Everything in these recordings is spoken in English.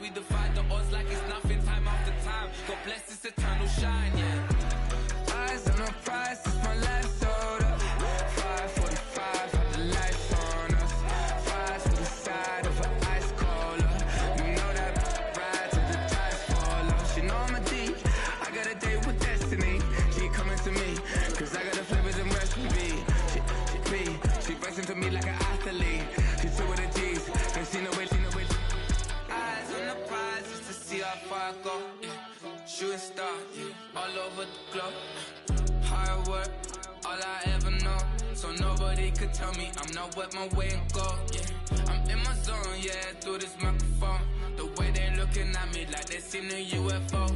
we defy the odds like it's nothing time after time. God bless this eternal shine, yeah. Eyes on the prize, it's my last order. 5:45, have the lights on us. Fries to the side of an ice cola. You know that ride till the tires fall off. She know I'm a D, I got a date with destiny. She coming to me, cause I got the flavors and recipe. She racing to me like an athlete. She took with the G's, and she know it. Eyes on the prize just to see how far I go. Yeah. Shooting star, yeah. All over the globe. Hard work, all I ever know. So nobody could tell me I'm not wet my way and go. Yeah, I'm in my zone, yeah, through this microphone. The way they looking at me like they seen a UFO.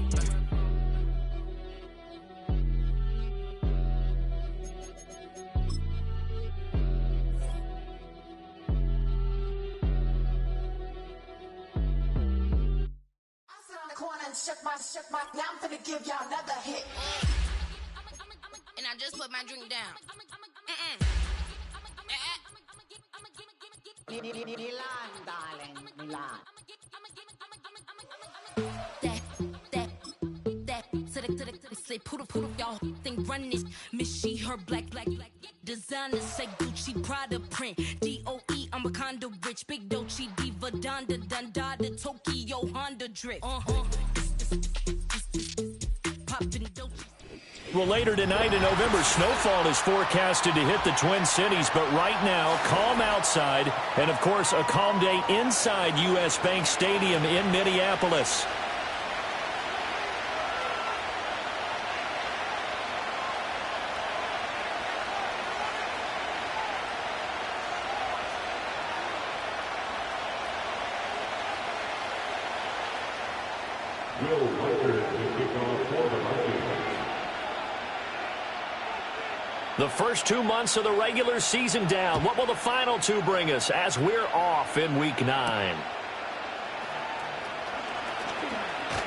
Shook my, now I'm finna give y'all another hit. And I just put my drink down. Milan, darling, Milan. Say poodle, y'all think run this. Miss she, her black. Designer say Gucci, Prada print. DOE, I'm a condo rich. Big Dolce, Diva, Donda, Dundada, Tokyo, Honda drip. Well, later tonight in November, snowfall is forecasted to hit the Twin Cities, but right now, calm outside, and of course, a calm day inside U.S. Bank Stadium in Minneapolis. The first 2 months of the regular season down. What will the final two bring us as we're off in Week 9?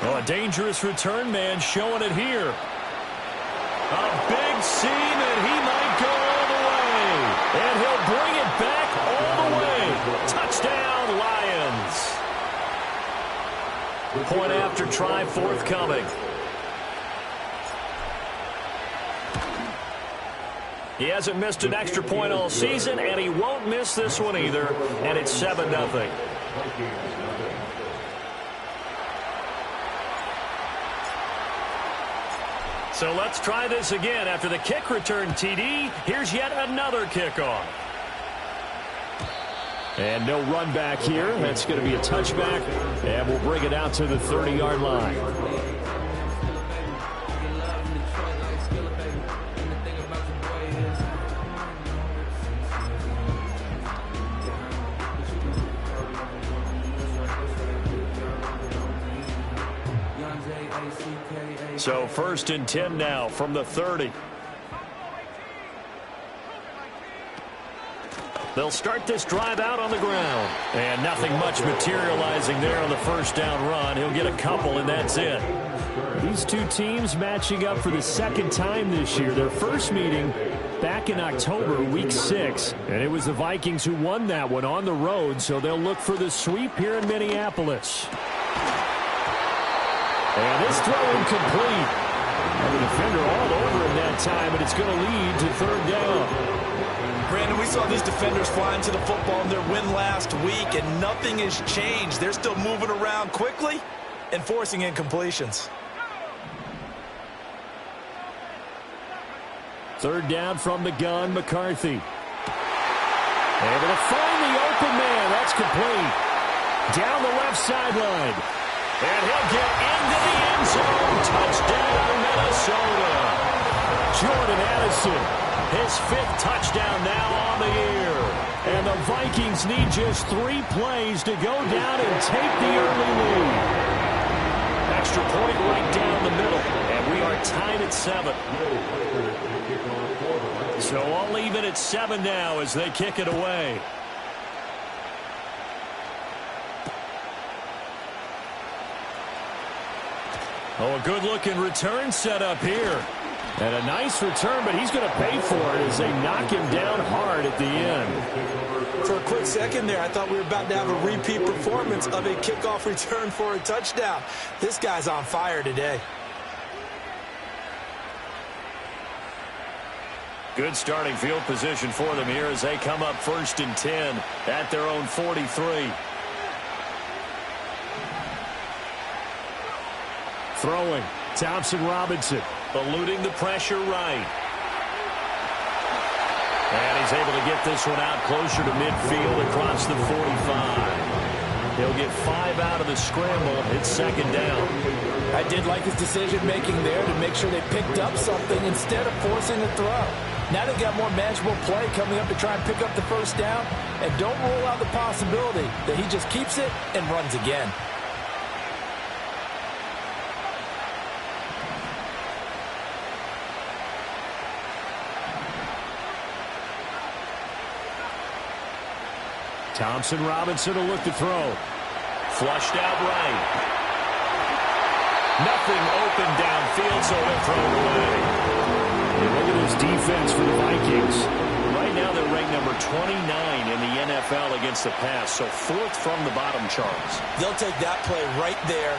Oh, a dangerous return man showing it here. A big seam, and he might go all the way. And he'll bring it back all the way. Touchdown, Lions. Point after try forthcoming. He hasn't missed an extra point all season, and he won't miss this one either, and it's 7-0. So let's try this again. After the kick return TD, here's yet another kickoff. And no run back here. That's going to be a touchback, and we'll bring it out to the 30-yard line. So 1st and 10 now from the 30. They'll start this drive out on the ground. And nothing much materializing there on the first down run. He'll get a couple, and that's it. These two teams matching up for the second time this year. Their first meeting back in October, Week 6. And it was the Vikings who won that one on the road, so they'll look for the sweep here in Minneapolis. And this throw incomplete. And the defender all over him that time, and it's going to lead to 3rd down. Brandon, we saw these defenders flying to the football in their win last week, and nothing has changed. They're still moving around quickly and forcing incompletions. 3rd down from the gun, McCarthy. Able to find the open man. That's complete. Down the left sideline. And he'll get into the end zone. Touchdown, Minnesota. Jordan Addison, his 5th touchdown now on the year. And the Vikings need just 3 plays to go down and take the early lead. Extra point right down the middle. And we are tied at 7. So all even at 7 now as they kick it away. Oh, a good-looking return set up here. And a nice return, but he's going to pay for it as they knock him down hard at the end. For a quick second there, I thought we were about to have a repeat performance of a kickoff return for a touchdown. This guy's on fire today. Good starting field position for them here as they come up 1st and 10 at their own 43. Throwing, Thompson Robinson. Eluding the pressure right. And he's able to get this one out closer to midfield across the 45. He'll get 5 out of the scramble. It's 2nd down. I did like his decision-making there to make sure they picked up something instead of forcing a throw. Now they've got more manageable play coming up to try and pick up the 1st down. And don't rule out the possibility that he just keeps it and runs again. Thompson Robinson will look to throw. Flushed out right. Nothing open downfield, so he'll throw it away. And look at this defense for the Vikings. Right now they're ranked number 29 in the NFL against the pass, so 4th from the bottom, Charles. They'll take that play right there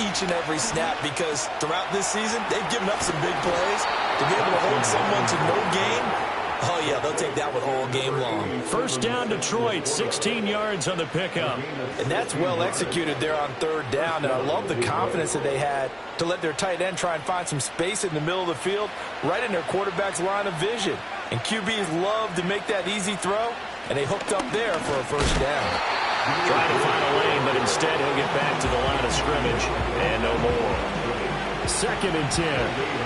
each and every snap because throughout this season, they've given up some big plays. To be able to hold someone to no gain, oh, yeah, they'll take that one all game long. 1st down, Detroit, 16 yards on the pickup. And that's well executed there on 3rd down, and I love the confidence that they had to let their tight end try and find some space in the middle of the field, right in their quarterback's line of vision. And QBs love to make that easy throw, and they hooked up there for a 1st down. Trying to find a lane, but instead he'll get back to the line of scrimmage, and no more. 2nd and 10.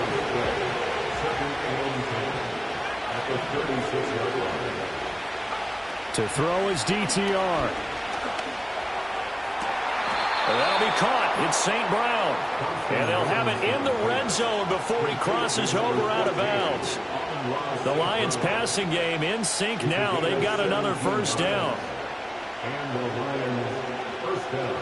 To throw is DTR. That'll be caught. It's St. Brown. And they'll have it in the red zone before he crosses over out of bounds. The Lions passing game in sync now. They've got another 1st down. And the Lions 1st down.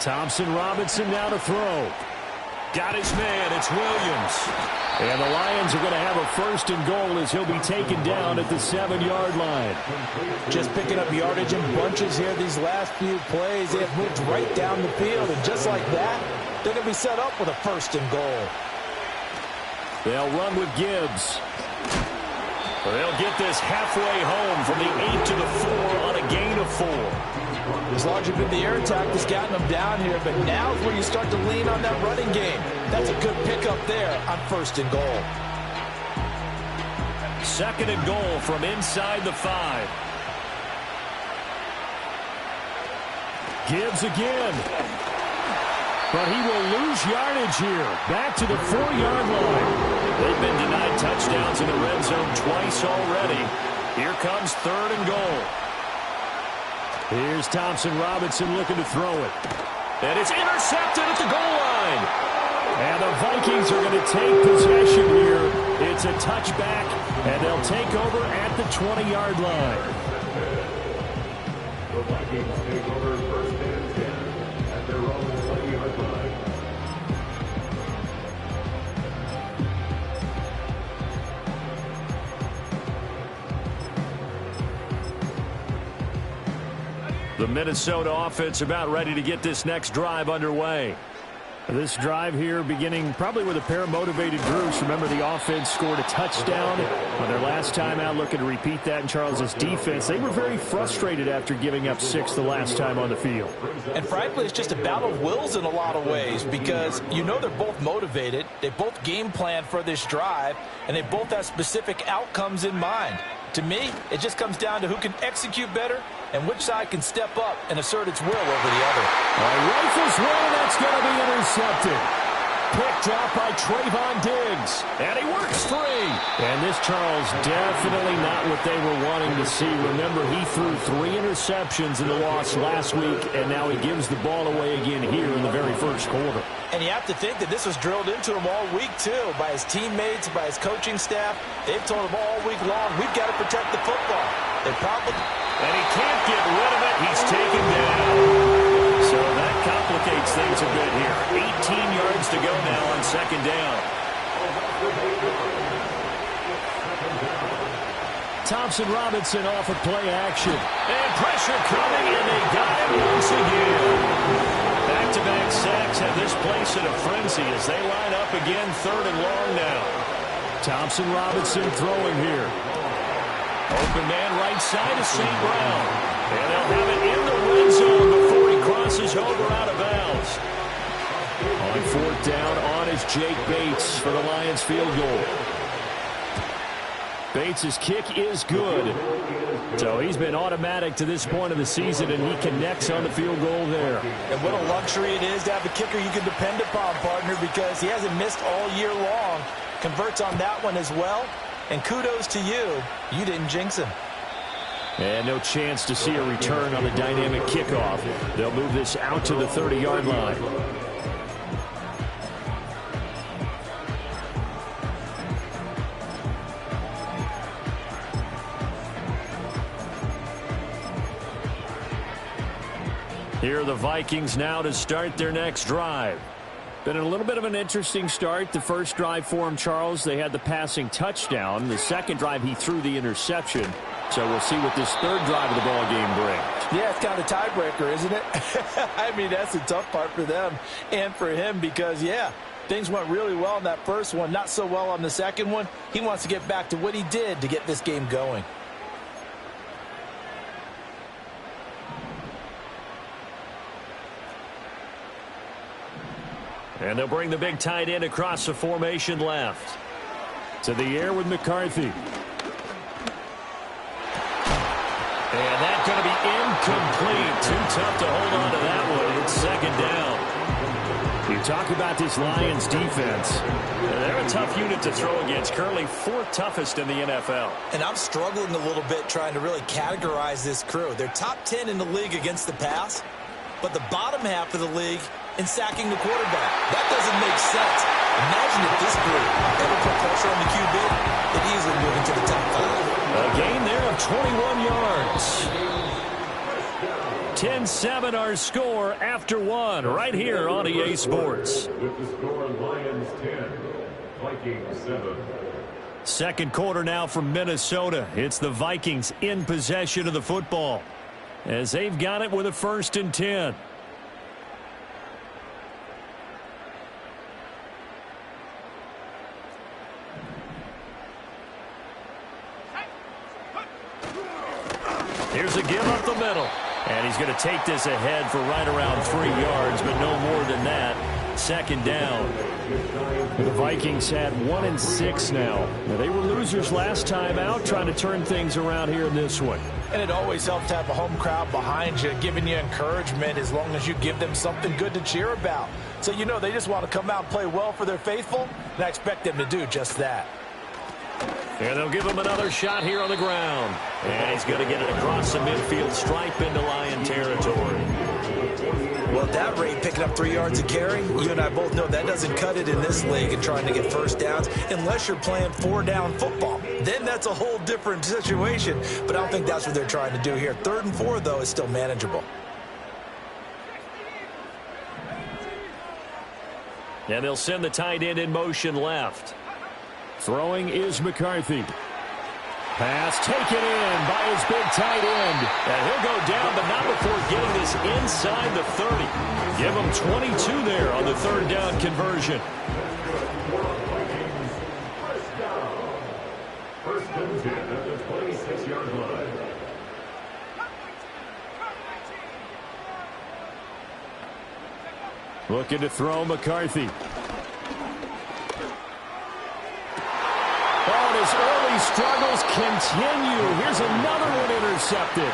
Thompson Robinson now to throw. Got his man. It's Williams. And the Lions are going to have a 1st and goal as he'll be taken down at the 7-yard line. Just picking up yardage in bunches here these last few plays. They have moved right down the field, and just like that, they're going to be set up with a 1st and goal. They'll run with Gibbs. They'll get this halfway home from the 8 to the 4 on a gain of 4. It's largely been the air attack that's gotten them down here, but now is where you start to lean on that running game. That's a good pickup there on 1st and goal. 2nd and goal from inside the 5. Gibbs again. But he will lose yardage here. Back to the 4-yard line. They've been denied touchdowns in the red zone twice already. Here comes 3rd and goal. Here's Thompson Robinson looking to throw it. And it's intercepted at the goal line. And the Vikings are going to take possession here. It's a touchback, and they'll take over at the 20-yard line. The Vikings take over 1st and 10 at their own 20-yard line. The Minnesota offense about ready to get this next drive underway. This drive here beginning probably with a pair of motivated Bruce. Remember, the offense scored a touchdown on their last time out, looking to repeat that in Charles' defense. They were very frustrated after giving up 6 the last time on the field. And frankly, it's just a battle of wills in a lot of ways because you know they're both motivated. They both game plan for this drive, and they both have specific outcomes in mind. To me, it just comes down to who can execute better and which side can step up and assert its will over the other. Rifles one, and that's going to be intercepted. Picked up by Trayvon Diggs. And he works free. And this, Charles, definitely not what they were wanting to see. Remember, he threw 3 interceptions in the loss last week, and now he gives the ball away again here in the very first quarter. And you have to think that this was drilled into him all week, too, by his teammates, by his coaching staff. They've told him all week long, we've got to protect the football. They probably... And he can't get rid of it. He's taken down. So that complicates complicates things a bit here. 18 yards to go now on second down. Thompson Robinson off of play action. And pressure coming, and they got him once again. Back-to-back sacks have this place in a frenzy as they line up again, 3rd and long now. Thompson Robinson throwing here. Open man right side is St. Brown. And they'll have it in the red zone before he crosses over out of bounds. On 4th down, on is Jake Bates for the Lions field goal. Bates' kick is good. So he's been automatic to this point of the season, and he connects on the field goal there. And what a luxury it is to have a kicker you can depend upon, partner, because he hasn't missed all year long. Converts on that one as well. And kudos to you. You didn't jinx him. And no chance to see a return on the dynamic kickoff. They'll move this out to the 30-yard line. Here are the Vikings now to start their next drive. Been a little bit of an interesting start. The first drive for him, Charles, they had the passing touchdown. The second drive, he threw the interception. So we'll see what this third drive of the ball game brings. Yeah, it's kind of a tiebreaker, isn't it? I mean, that's the tough part for them and for him because, yeah, things went really well in that first one, not so well on the second one. He wants to get back to what he did to get this game going. And they'll bring the big tight end across the formation left. To the air with McCarthy. And that's going to be incomplete. Too tough to hold on to that one. It's second down. You talk about this Lions defense. They're a tough unit to throw against. Currently 4th toughest in the NFL. And I'm struggling a little bit trying to really categorize this crew. They're top 10 in the league against the pass, but the bottom half of the league in sacking the quarterback. That doesn't make sense. Imagine if this group ever put pressure on the QB, they'd easily move into the top 5. A gain there of 21 yards. 10-7 our score after 1 right here on EA Sports. With the score, Lions 10, Vikings 7. Second quarter now from Minnesota. It's the Vikings in possession of the football as they've got it with a 1st and 10. Here's a give up the middle. And he's going to take this ahead for right around 3 yards, but no more than that. Second down. The Vikings had 1-6 now. They were losers last time out, trying to turn things around here in this one. And it always helps to have a home crowd behind you, giving you encouragement as long as you give them something good to cheer about. So you know they just want to come out and play well for their faithful, and I expect them to do just that. And they'll give him another shot here on the ground. And he's going to get it across the midfield stripe into Lion territory. Well, at that rate, picking up 3 yards a carry, you and I both know that doesn't cut it in this league and trying to get first downs unless you're playing 4-down football. Then that's a whole different situation. But I don't think that's what they're trying to do here. 3rd and 4, though, is still manageable. And they'll send the tight end in motion left. Throwing is McCarthy. Pass taken in by his big tight end. And he'll go down, but not before getting this inside the 30. Give him 22 there on the 3rd down conversion. First and 10 at the 26-yard line. Looking to throw McCarthy. His early struggles continue. Here's another one intercepted.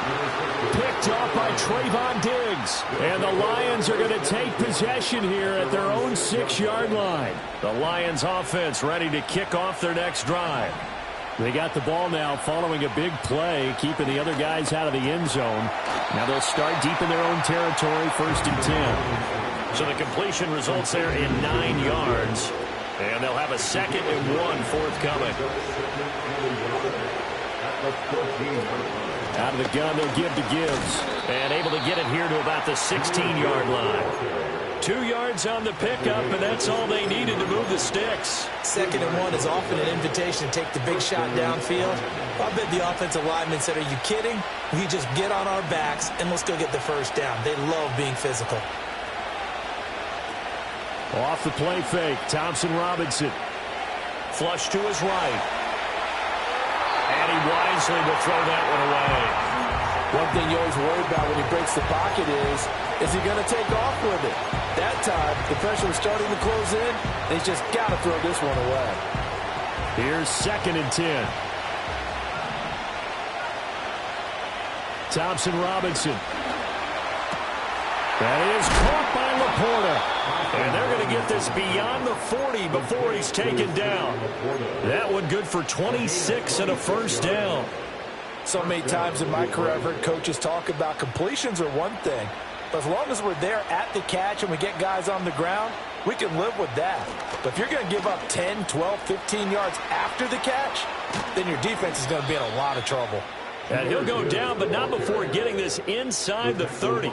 Picked off by Trayvon Diggs. And the Lions are going to take possession here at their own 6-yard line. The Lions offense ready to kick off their next drive. They got the ball now following a big play, keeping the other guys out of the end zone. Now they'll start deep in their own territory, 1st and 10. So the completion results there in 9 yards. And they'll have a 2nd and 1 forthcoming. Out of the gun, they'll give to Gibbs. And able to get it here to about the 16-yard line. 2 yards on the pickup, and that's all they needed to move the sticks. 2nd and 1 is often an invitation to take the big shot downfield. I bet the offensive lineman said, are you kidding? We just get on our backs and let's go get the first down. They love being physical. Off the play fake, Thompson Robinson. Flush to his right. And he wisely will throw that one away. One thing you always worry about when he breaks the pocket is he going to take off with it? That time, the pressure was starting to close in, and he's just got to throw this one away. Here's 2nd and 10. Thompson Robinson. That is caught by Laporta. And they're going to get this beyond the 40 before he's taken down. That one good for 26 and a first down. So many times in my career I've heard coaches talk about completions are one thing. But as long as we're there at the catch and we get guys on the ground, we can live with that. But if you're going to give up 10, 12, 15 yards after the catch, then your defense is going to be in a lot of trouble. And he'll go down, but not before getting this inside the 30.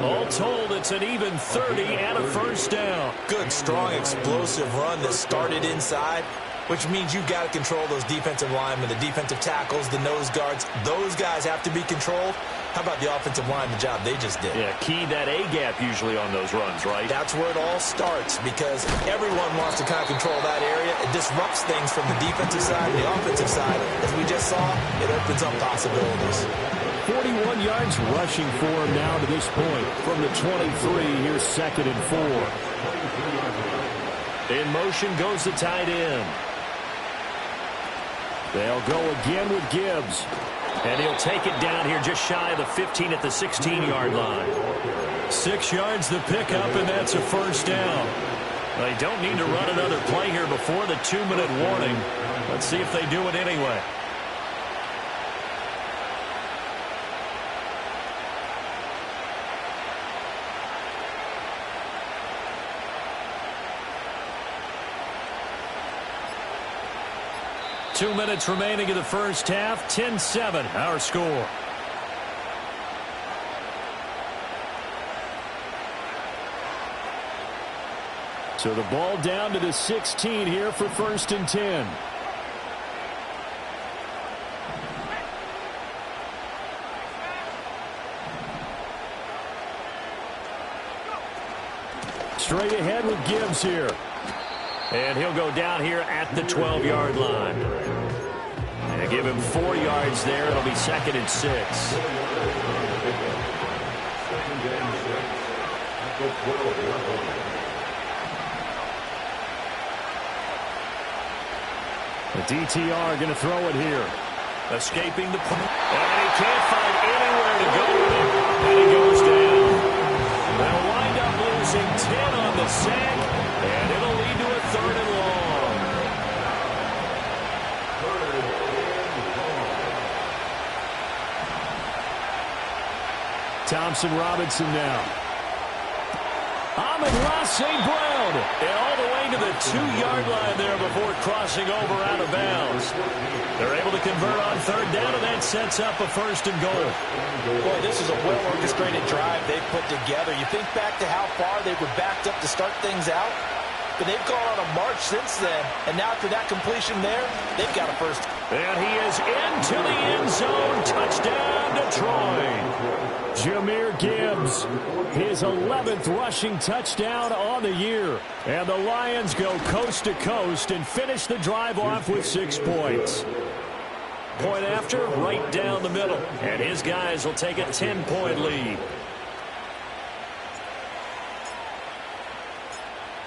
All told, it's an even 30 and a first down. Good, strong, explosive run that started inside, which means you've got to control those defensive linemen, the defensive tackles, the nose guards. Those guys have to be controlled. How about the offensive line, the job they just did? Yeah, key that A-gap usually on those runs, right? That's where it all starts because everyone wants to kind of control that area. It disrupts things from the defensive side and the offensive side. As we just saw, it opens up possibilities. 41 yards rushing for him now to this point. From the 23, here's 2nd and 4. In motion goes the tight end. They'll go again with Gibbs. And he'll take it down here just shy of the 15 at the 16-yard line. 6 yards the pickup, and that's a first down. They don't need to run another play here before the 2-minute warning. Let's see if they do it anyway. Two minutes remaining in the first half. 10-7, our score. So the ball down to the 16 here for 1st and 10. Straight ahead with Gibbs here. And he'll go down here at the 12-yard line. And give him 4 yards there. It'll be 2nd and 6. The DTR going to throw it here. Escaping the point. And he can't find anywhere to go with it. And he goes down. They'll wind up losing 10 on the sack. And it'll lead to a 3rd and long. Thompson Robinson now. Amon-Ra St. Brown. And all the way to the 2-yard line there before crossing over out of bounds. They're able to convert on 3rd down, and that sets up a 1st and goal. Boy, this is a well-orchestrated drive they've put together. You think back to how far they were backed up to start things out, but they've gone on a march since then, and now after that completion there, they've got a first. And he is into the end zone. Touchdown, Detroit. Jahmyr Gibbs, his 11th rushing touchdown on the year. And the Lions go coast to coast and finish the drive off with 6 points. Point after, right down the middle. And his guys will take a 10-point lead.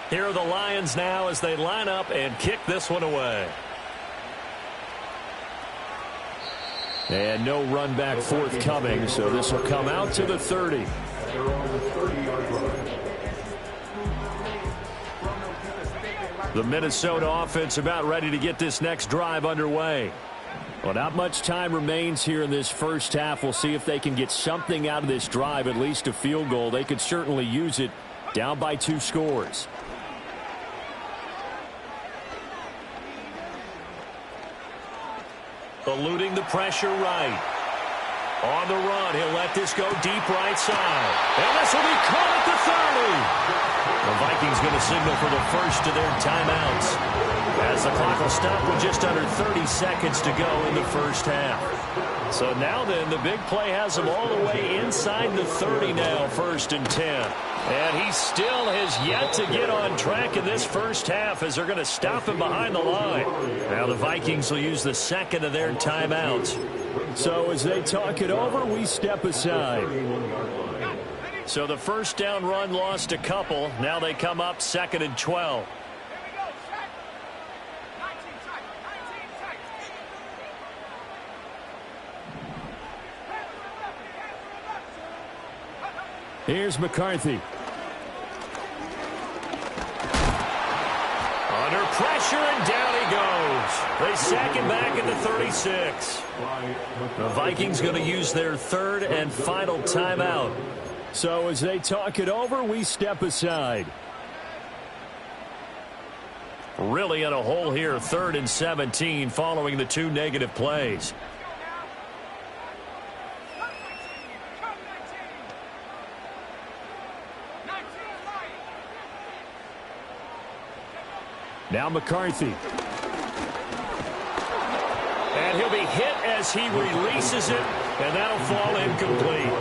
Here are the Lions now as they line up and kick this one away. And no run back forthcoming, so this will come out to the 30. The Minnesota offense about ready to get this next drive underway. Well, not much time remains here in this first half. We'll see if they can get something out of this drive, at least a field goal. They could certainly use it, down by 2 scores. Eluding the pressure right. On the run, he'll let this go deep right side. And this will be caught at the 30. The Vikings going to signal for the first of their timeouts, as the clock will stop with just under 30 seconds to go in the first half. So now then, the big play has him all the way inside the 30 now, 1st and 10. And he still has yet to get on track in this first half, as they're going to stop him behind the line. Now the Vikings will use the second of their timeouts. So as they talk it over, we step aside. So the first down run lost a couple. Now they come up 2nd and 12. Here's McCarthy. Under pressure, and down he goes. They sack him back at the 36. The Vikings going to use their third and final timeout. So as they talk it over, we step aside. Really in a hole here, 3rd and 17, following the 2 negative plays. Now McCarthy. And he'll be hit as he releases it, and that'll fall incomplete.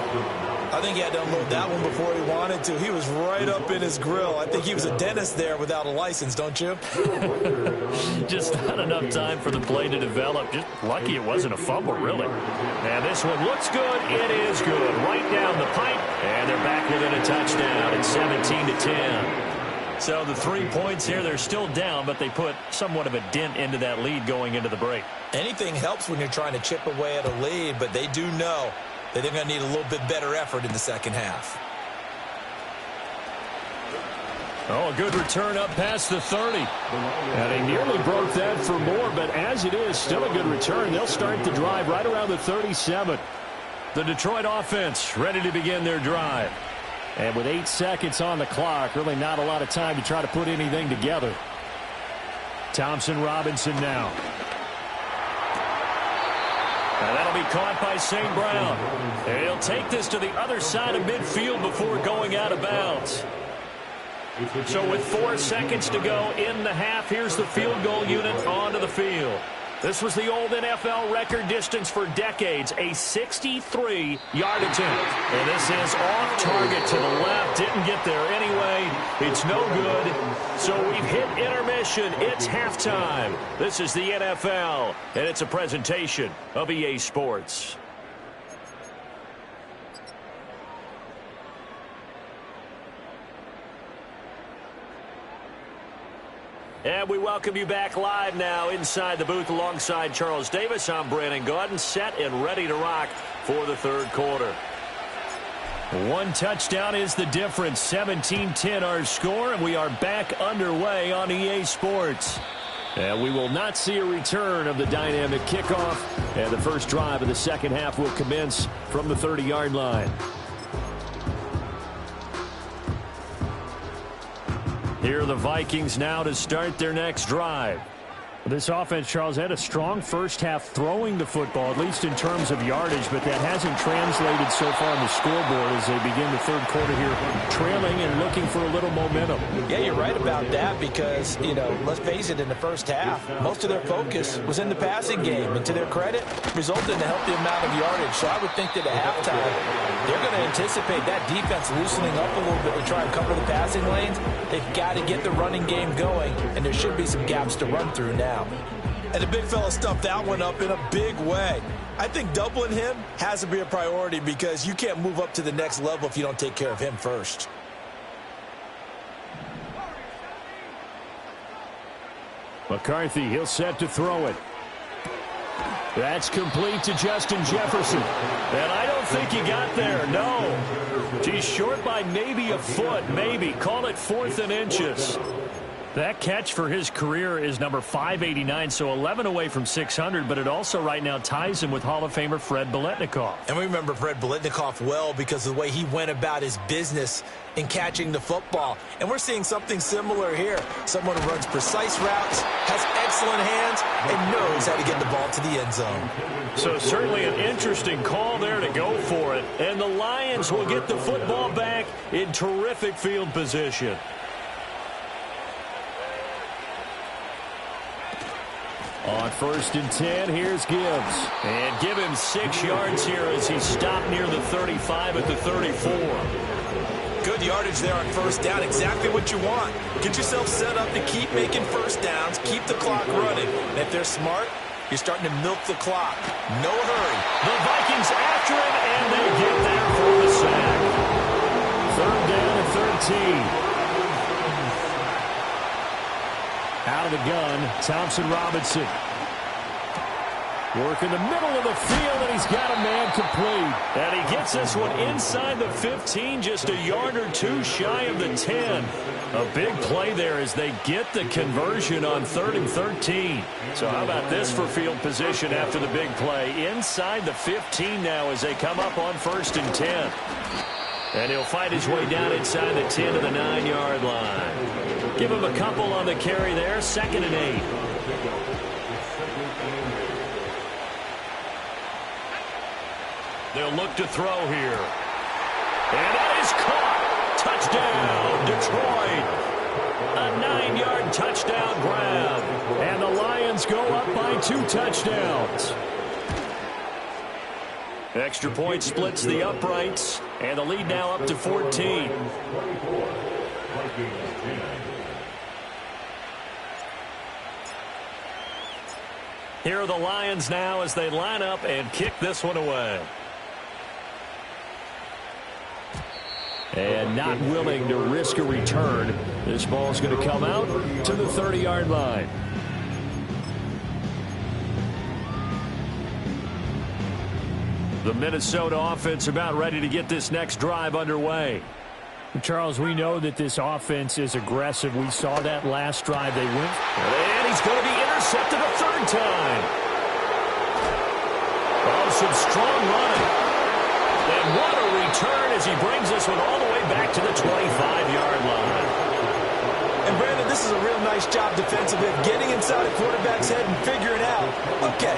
I think he had to unload that one before he wanted to. He was right up in his grill. I think he was a dentist there without a license, don't you? Just not enough time for the play to develop. Just lucky it wasn't a fumble, really. And this one looks good. It is good. Right down the pipe. And they're back within a touchdown at 17-10. So the 3 points here, they're still down, but they put somewhat of a dent into that lead going into the break. Anything helps when you're trying to chip away at a lead, but they do know that they're going to need a little bit better effort in the second half. Oh, a good return up past the 30. And they nearly broke that for more, but as it is, still a good return. They'll start the drive right around the 37. The Detroit offense ready to begin their drive. And with 8 seconds on the clock, really not a lot of time to try to put anything together. Thompson Robinson now. And that'll be caught by St. Brown. And he'll take this to the other side of midfield before going out of bounds. So with 4 seconds to go in the half, here's the field goal unit onto the field. This was the old NFL record distance for decades, a 63-yard attempt. And this is off target to the left. Didn't get there anyway. It's no good. So we've hit intermission. It's halftime. This is the NFL, and it's a presentation of EA Sports. And we welcome you back live now inside the booth alongside Charles Davis. I'm Brandon Gaudin, set and ready to rock for the third quarter. 1 touchdown is the difference. 17-10 our score, and we are back underway on EA Sports. And we will not see a return of the dynamic kickoff, and the first drive of the second half will commence from the 30-yard line. Here are the Vikings now to start their next drive. This offense, Charles, had a strong first half throwing the football, at least in terms of yardage, but that hasn't translated so far on the scoreboard as they begin the third quarter here, trailing and looking for a little momentum. Yeah, you're right about that because, you know, let's face it, in the first half, most of their focus was in the passing game, and to their credit, resulted in a healthy amount of yardage. So I would think that at halftime, they're going to anticipate that defense loosening up a little bit to try and cover the passing lanes. They've got to get the running game going, and there should be some gaps to run through now. And the big fella stuffed that one up in a big way. I think doubling him has to be a priority because you can't move up to the next level if you don't take care of him first. McCarthy, he'll set to throw it. That's complete to Justin Jefferson. And I don't think he got there, no. He's short by maybe a foot, maybe. Call it 4th and inches. That catch for his career is number 589, so 11 away from 600, but it also right now ties him with Hall of Famer Fred Biletnikoff. And we remember Fred Biletnikoff well because of the way he went about his business in catching the football. And we're seeing something similar here. Someone who runs precise routes, has excellent hands, and knows how to get the ball to the end zone. So certainly an interesting call there to go for it. And the Lions will get the football back in terrific field position. On 1st and 10, here's Gibbs. And give him 6 yards here as he stopped near the 35 at the 34. Good yardage there on 1st down. Exactly what you want. Get yourself set up to keep making 1st downs, keep the clock running. And if they're smart, you're starting to milk the clock. No hurry. The Vikings after it, and they get there for the sack. 3rd down and 13. Out of the gun, Thompson Robinson. Work in the middle of the field, and he's got a man complete. And he gets this one inside the 15, just a yard or two shy of the 10. A big play there as they get the conversion on 3rd and 13. So how about this for field position after the big play? Inside the 15 now as they come up on 1st and 10. And he'll fight his way down inside the 10 to the 9-yard line. Give him a couple on the carry there. 2nd and 8. They'll look to throw here. And that is caught. Touchdown, Detroit. A 9-yard touchdown grab. And the Lions go up by 2 touchdowns. Extra point splits the uprights. And the lead now up to 14. Here are the Lions now as they line up and kick this one away. And not willing to risk a return. This ball's going to come out to the 30-yard line. The Minnesota offense about ready to get this next drive underway. Charles, we know that this offense is aggressive. We saw that last drive they went. And he's going to be intercepted a 3rd time. Oh, some strong running. And what a return as he brings this one all the way back to the 25-yard line. And Brandon, this is a real nice job defensively of getting inside a quarterback's head and figuring out, okay,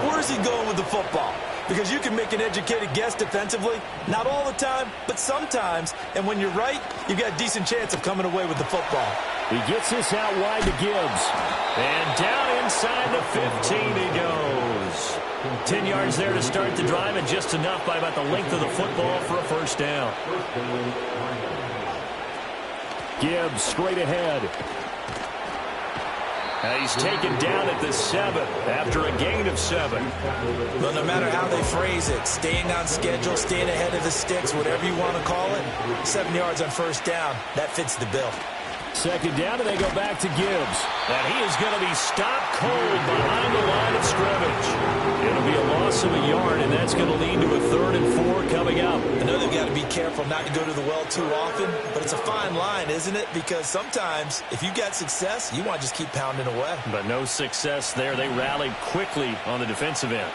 where's he going with the football? Because you can make an educated guess defensively, not all the time, but sometimes. And when you're right, you've got a decent chance of coming away with the football. He gets this out wide to Gibbs. And down inside the 15 he goes. 10 yards there to start the drive, and just enough by about the length of the football for a 1st down. Gibbs straight ahead. And he's taken down at the 7 after a gain of 7. Well, no matter how they phrase it, staying on schedule, staying ahead of the sticks, whatever you want to call it, 7 yards on 1st down, that fits the bill. 2nd down, and they go back to Gibbs. And he is going to be stopped cold behind the line of scrimmage. It'll be a loss of a yard, and that's going to lead to a 3rd and 4 coming up. I know they've got to be careful not to go to the well too often, but it's a fine line, isn't it? Because sometimes, if you got success, you want to just keep pounding away. But no success there. They rallied quickly on the defensive end.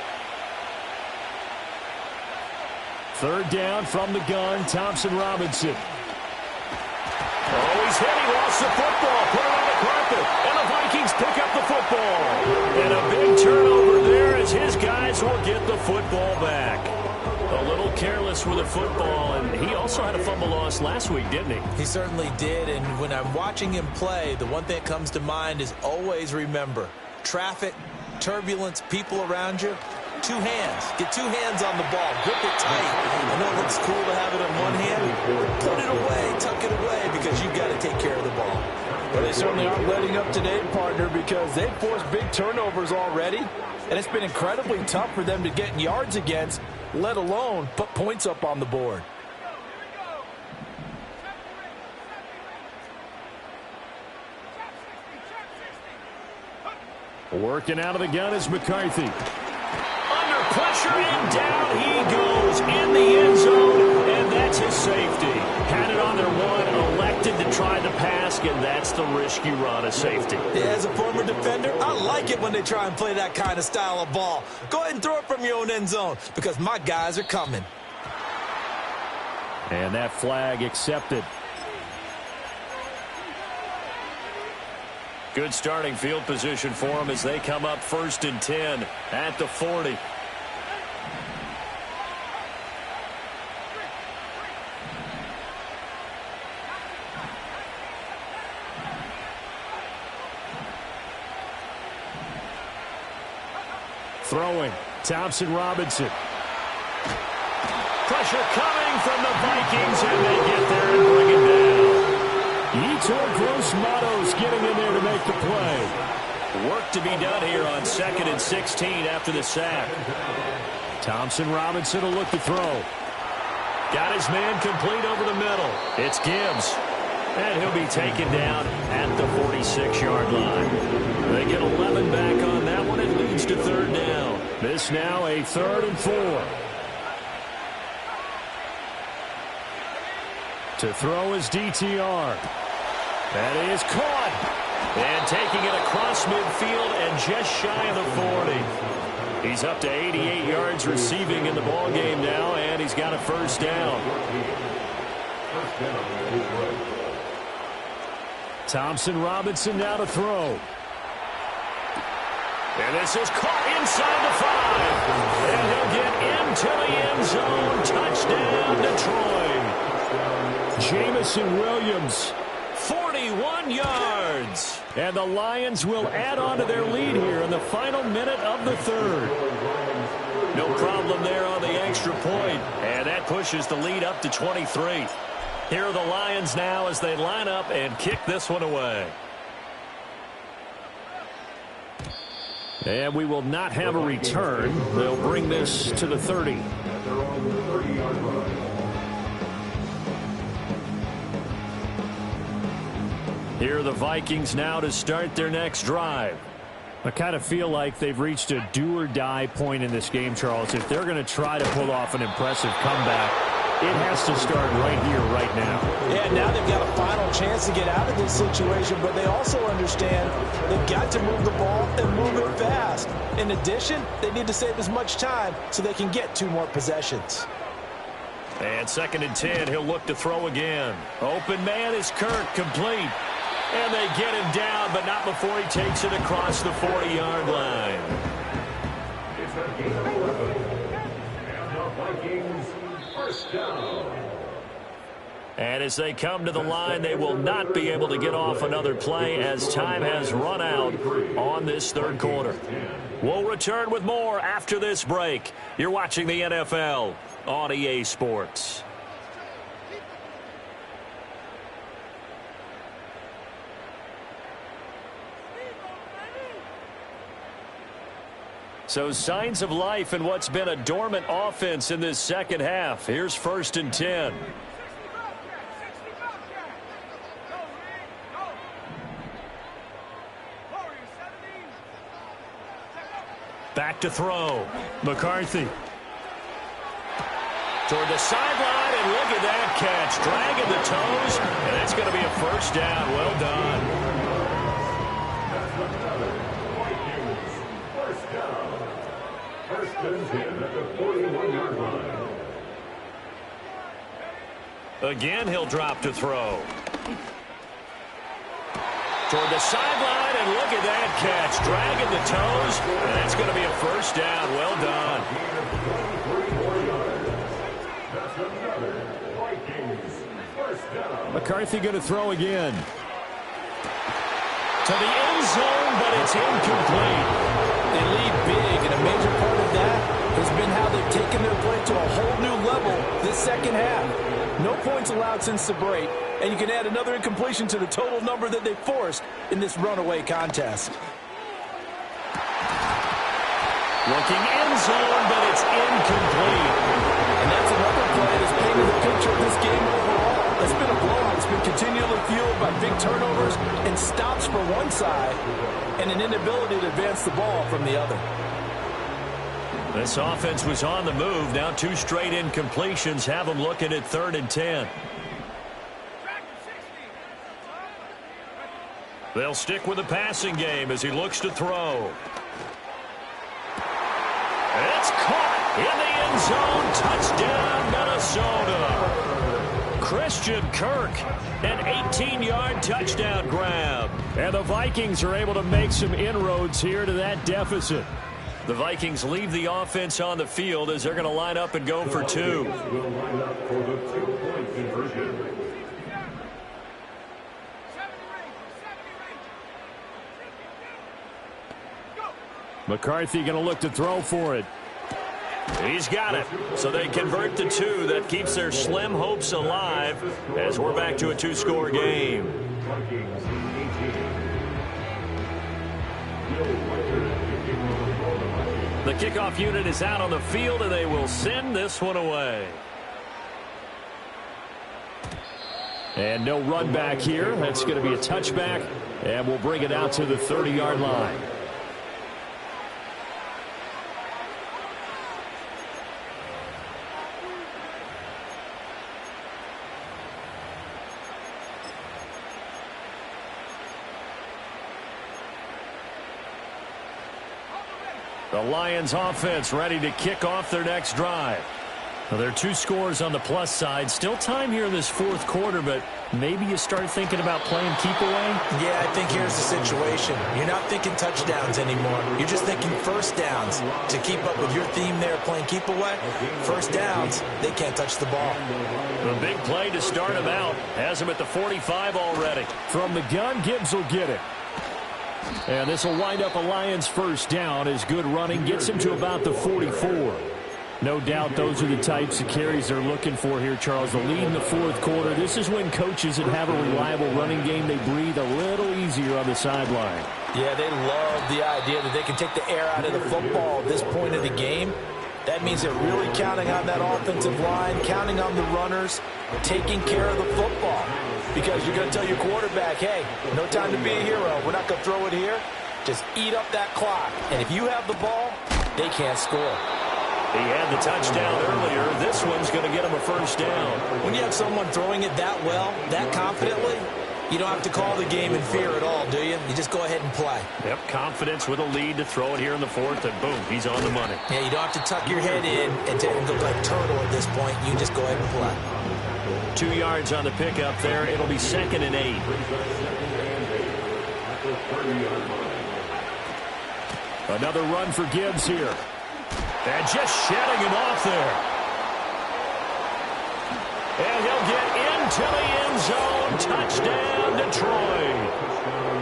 3rd down from the gun, Thompson Robinson. Oh, he's hit. He lost the football. Put it on the carpet. And the Vikings pick up the football. And a big turnover there as his guys will get the football back. A little careless with the football, and he also had a fumble loss last week, didn't he? He certainly did, and when I'm watching him play, the one thing that comes to mind is always remember, traffic, turbulence, people around you, 2 hands. Get 2 hands on the ball. Grip it tight. I know it looks cool to have it on one hand. Put it away. Tuck it away because you've got to take care of the ball. Well, they certainly aren't letting up today, partner, because they've forced big turnovers already, and it's been incredibly tough for them to get yards against, let alone put points up on the board. Working out of the gun is McCarthy. Under pressure and down he goes in the end zone, and that's his safety. Had it on their 1, elected to try the pass, and that's the risk rescue run, a safety. Yeah, as a former defender, I like it when they try and play that kind of style of ball. Go ahead and throw it from your own end zone because my guys are coming. And that flag accepted. Good starting field position for them as they come up 1st and 10 at the 40. Throwing, Thompson Robinson. Pressure coming from the Vikings, and they get there and bring it down. Yetur Gross-Matos getting in there to make the play. Work to be done here on 2nd and 16 after the sack. Thompson Robinson will look to throw. Got his man complete over the middle. It's Gibbs. And he'll be taken down at the 46-yard line. They get 11 back on that one. It leads to 3rd down. This now a 3rd and 4. To throw is DTR. That is caught. And taking it across midfield and just shy of the 40. He's up to 88 yards receiving in the ballgame now, and he's got a 1st down. Thompson Robinson now to throw. And this is caught inside the 5. And he'll get into the end zone. Touchdown, Detroit. Jamison Williams, 41 yards. And the Lions will add on to their lead here in the final minute of the 3rd. No problem there on the extra point. And that pushes the lead up to 23. Here are the Lions now as they line up and kick this one away. And we will not have a return. They'll bring this to the 30. Here are the Vikings now to start their next drive. I kind of feel like they've reached a do-or-die point in this game, Charles. If they're going to try to pull off an impressive comeback, it has to start right here, right now. Yeah, now they've got a final chance to get out of this situation, but they also understand they've got to move the ball and move it fast. In addition, they need to save as much time so they can get 2 more possessions. And 2nd and 10, he'll look to throw again. Open man is Kirk, complete. And they get him down, but not before he takes it across the 40-yard line. It's a gain of 11. And the Vikings 1st down. And as they come to the line, they will not be able to get off another play as time has run out on this 3rd quarter. We'll return with more after this break. You're watching the NFL on EA Sports. So signs of life in what's been a dormant offense in this 2nd half. Here's 1st and 10. Back to throw. McCarthy. Toward the sideline, and look at that catch. Dragging the toes, and that's going to be a 1st down. Well done. Again, he'll drop to throw. Toward the sideline, and look at that catch. Dragging the toes, and that's going to be a 1st down. Well done. McCarthy going to throw again. To the end zone, but it's incomplete. They lead big, and a major part of that has been how they've taken their play to a whole new level this 2nd half. No points allowed since the break, and you can add another incompletion to the total number that they forced in this runaway contest. Looking end zone, but it's incomplete. And that's another play that's painted the picture of this game overall. It's been a blowout. It's been continually fueled by big turnovers and stops for one side and an inability to advance the ball from the other. This offense was on the move. Now 2 straight incompletions have them looking at 3rd and 10. They'll stick with the passing game as he looks to throw. It's caught in the end zone. Touchdown, Minnesota. Christian Kirk, an 18-yard touchdown grab. And the Vikings are able to make some inroads here to that deficit. The Vikings leave the offense on the field as they're going to line up and go for two. Will line up for the two-point conversion. McCarthy going to look to throw for it. He's got it. So they convert the two. That keeps their slim hopes alive as we're back to a two-score game. The kickoff unit is out on the field, and they will send this one away. And no run back here. That's going to be a touchback, and we'll bring it out to the 30-yard line. The Lions offense ready to kick off their next drive. Well, there are two scores on the plus side. Still time here in this fourth quarter, but maybe you start thinking about playing keep away? Yeah, I think here's the situation. You're not thinking touchdowns anymore. You're just thinking first downs. To keep up with your theme there, playing keep away, first downs, they can't touch the ball. The big play to start him out. Has him at the 45 already. From the gun, Gibbs will get it. And this will wind up a Lions first down as good running gets him to about the 44. No doubt those are the types of carries they're looking for here, Charles. The lead in the fourth quarter. This is when coaches that have a reliable running game, they breathe a little easier on the sideline. Yeah, they love the idea that they can take the air out of the football at this point of the game. That means they're really counting on that offensive line, counting on the runners, taking care of the football. Because you're going to tell your quarterback, hey, no time to be a hero. We're not going to throw it here. Just eat up that clock. And if you have the ball, they can't score. He had the touchdown earlier. This one's going to get him a first down. When you have someone throwing it that well, that confidently, you don't have to call the game in fear at all, do you? You just go ahead and play. Yep, confidence with a lead to throw it here in the fourth, and boom, he's on the money. Yeah, you don't have to tuck your head in and go like turtle at this point. You just go ahead and play. 2 yards on the pickup there. It'll be 2nd and 8. Another run for Gibbs here. And just shedding him off there. And he'll get into the end zone. Touchdown, Detroit.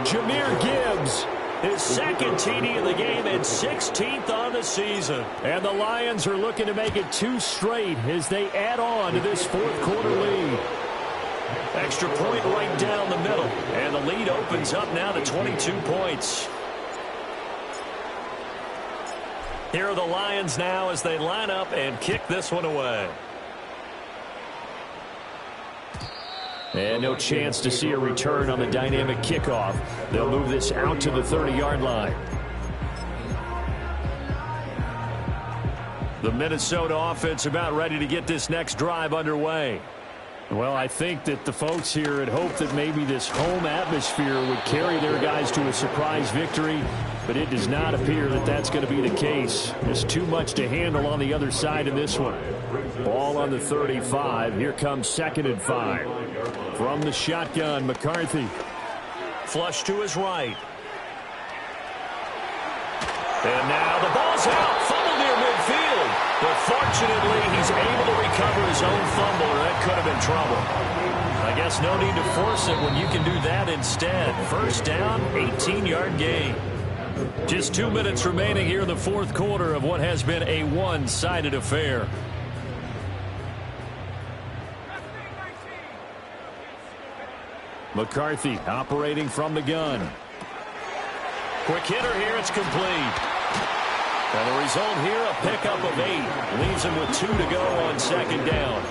Jahmyr Gibbs, his second TD of the game and 16th on the season. And the Lions are looking to make it 2 straight as they add on to this fourth quarter lead. Extra point right down the middle. And the lead opens up now to 22 points. Here are the Lions now as they line up and kick this one away. And no chance to see a return on the dynamic kickoff. They'll move this out to the 30-yard line. The Minnesota offense about ready to get this next drive underway. Well, I think that the folks here had hoped that maybe this home atmosphere would carry their guys to a surprise victory, but it does not appear that that's going to be the case. There's too much to handle on the other side of this one. Ball on the 35. Here comes 2nd and 5. From the shotgun, McCarthy. Flush to his right. And now the ball's out. Fumble near midfield. But fortunately, he's able to recover his own fumble, or that could have been trouble. I guess no need to force it when you can do that instead. First down, 18-yard gain. Just 2 minutes remaining here in the fourth quarter of what has been a one-sided affair. McCarthy operating from the gun. Quick hitter here, it's complete. And the result here, a pickup of 8. Leaves him with 2 to go on 2nd down.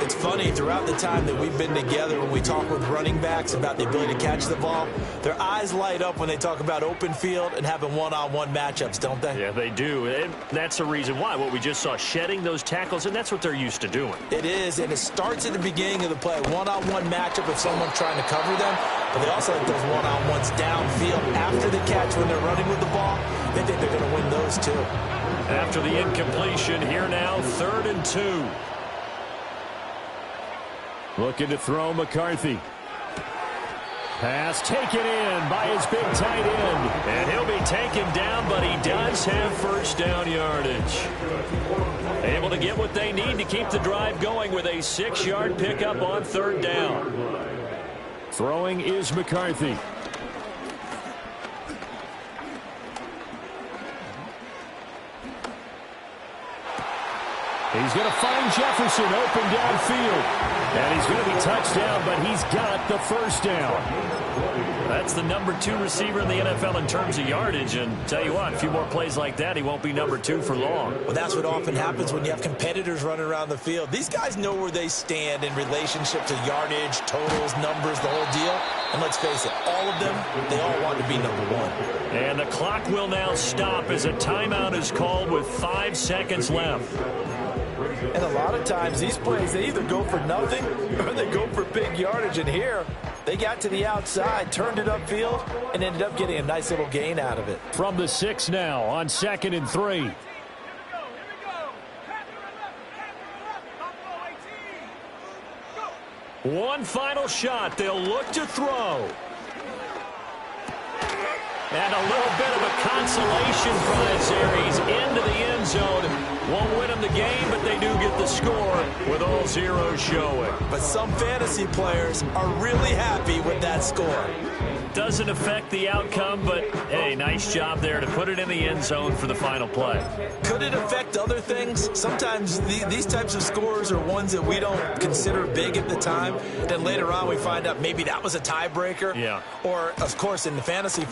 It's funny funny, throughout the time that we've been together, when we talk with running backs about the ability to catch the ball, their eyes light up when they talk about open field and having one-on-one matchups, don't they? Yeah, they do. And that's the reason why. What we just saw, shedding those tackles, and that's what they're used to doing. It is, and it starts at the beginning of the play. One-on-one matchup if someone's trying to cover them, but they also have those one-on-ones downfield after the catch when they're running with the ball. They think they're going to win those too. After the incompletion, here now, 3rd and 2. Looking to throw McCarthy. Pass taken in by his big tight end. And he'll be taken down, but he does have first down yardage. Able to get what they need to keep the drive going with a 6-yard pickup on 3rd down. Throwing is McCarthy. He's going to find Jefferson open downfield. And he's going to be touchdown, but he's got the first down. That's the number 2 receiver in the NFL in terms of yardage. And tell you what, a few more plays like that, he won't be number 2 for long. Well, that's what often happens when you have competitors running around the field. These guys know where they stand in relationship to yardage, totals, numbers, the whole deal. And let's face it, all of them, they all want to be number 1. And the clock will now stop as a timeout is called with 5 seconds left. And a lot of times, these plays, they either go for nothing or they go for big yardage. And here, they got to the outside, turned it upfield, and ended up getting a nice little gain out of it. From the 6 now on 2nd and 3. One final shot. They'll look to throw. And a little bit of a consolation prize there. He's into the end zone. Won't win him the game, but they do get the score with all zeros showing. But some fantasy players are really happy with that score. Doesn't affect the outcome, but, hey, nice job there to put it in the end zone for the final play. Could it affect other things? Sometimes these types of scores are ones that we don't consider big at the time. Then later on we find out maybe that was a tiebreaker. Yeah. Or, of course, in the fantasy